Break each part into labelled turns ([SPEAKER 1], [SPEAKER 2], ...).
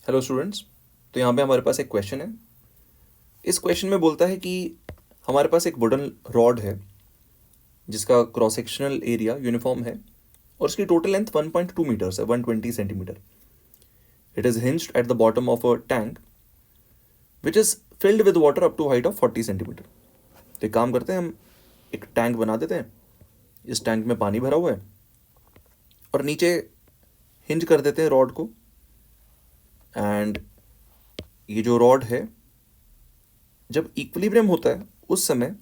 [SPEAKER 1] Hello students. तो यहाँ पे हमारे पास एक क्वेश्चन है। इस क्वेश्चन में बोलता है कि हमारे पास एक वुडन रॉड है जिसका क्रॉस सेक्शनल एरिया यूनिफॉर्म है और उसकी टोटल लेंथ 1.2 मीटर्स है, 120 centimetre. It is hinged at the bottom of a tank which is filled with water up to height of 40 centimetre. तो एक काम करते हैं, हम एक टैंक बना देते हैं। इस टैंक में पानी भरा हुआ है और नीचे हिंज कर देते हैं रॉड को। एंड ये जो रॉड है, जब इक्विलिब्रियम होता है उस समय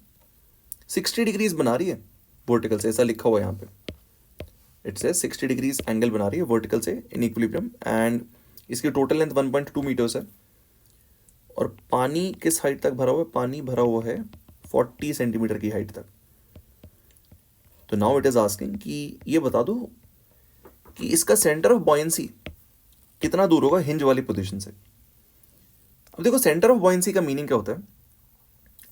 [SPEAKER 1] 60 डिग्रीज बना रही है वर्टिकल से, ऐसा लिखा हुआ है यहाँ पे। इट से 60 डिग्रीज एंगल बना रही है वर्टिकल से इन इक्विलिब्रियम। एंड इसकी टोटल लेंथ 1.2 मीटर्स है। और पानी किस हाइट तक भरा हुआ है? पानी भरा हुआ है 40 सेंटीमीटर की हाइट तक। तो नाउ इट इज आस्किंग कि ये बता दो कि इसका सेंटर ऑफ बॉयंसी कितना दूर होगा हिंज वाली पोजीशन से। अब देखो, सेंटर ऑफ बॉयंसी का मीनिंग क्या होता है?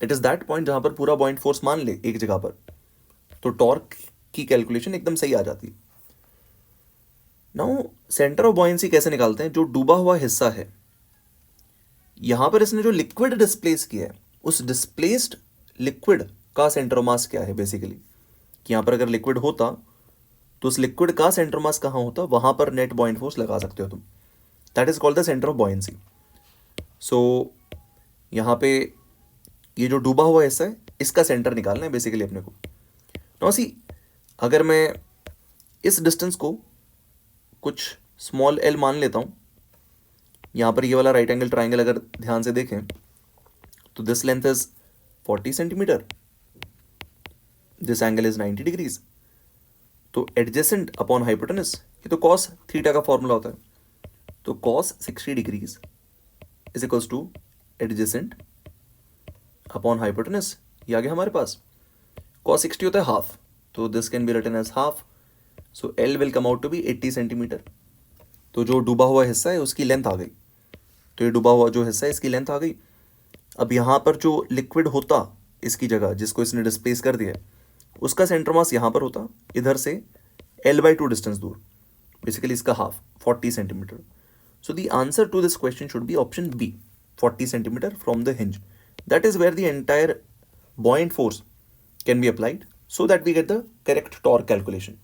[SPEAKER 1] इट इज दैट पॉइंट जहां पर पूरा बॉइंट फोर्स मान ले एक जगह पर, तो टॉर्क की कैलकुलेशन एकदम सही आ जाती है। नाउ सेंटर ऑफ बॉयंसी कैसे निकालते हैं? जो डूबा हुआ हिस्सा है, यहां पर इसने जो लिक्विड डिस्प्लेस किया है, उस डिस्प्लेस्ड लिक्विड का सेंटर ऑफ मास क्या है बेसिकली। कि यहां पर अगर लिक्विड होता तो उस लिक्विड का सेंटर मास कहां होता, वहां पर नेट बॉइंट फोर्स लगा सकते हो तुम। That is called the centre of buoyancy. So यहां पे ये जो डूबा हुआ हिस्सा है, इसका सेंटर निकालना है बेसिकली अपने को। नाउ सी, अगर मैं इस डिस्टेंस को कुछ स्मॉल एल मान लेता हूँ, यहाँ पर ये वाला राइट एंगल ट्राइंगल अगर ध्यान से देखें तो this length is 40 centimetre, this angle is 90 degrees. तो एडजेसेंट अपॉन हाइपोटेनस, ये तो कॉस थीटा का फॉर्मूला होता है। तो cos 60 degrees is equals two adjacent upon hypotenuse. ये आ गया हमारे पास। कॉस 60 होता है हाफ, तो this can be written as half. So L will come out to be 80 centimetre. तो जो डूबा हुआ हिस्सा है उसकी लेंथ आ गई। तो ये डूबा हुआ जो हिस्सा है इसकी लेंथ आ गई। अब यहाँ पर जो लिक्विड होता इसकी जगह, जिसको इसने डिस्प्लेस कर दिया, उसका सेंटर मास यहाँ पर होता, इधर से L/2 डिस्टेंस दूर, बेसिकली इसका half 40 centimetre. So the answer to this question should be option B, 40 centimetre from the hinge. That is where the entire buoyant force can be applied so that we get the correct torque calculation.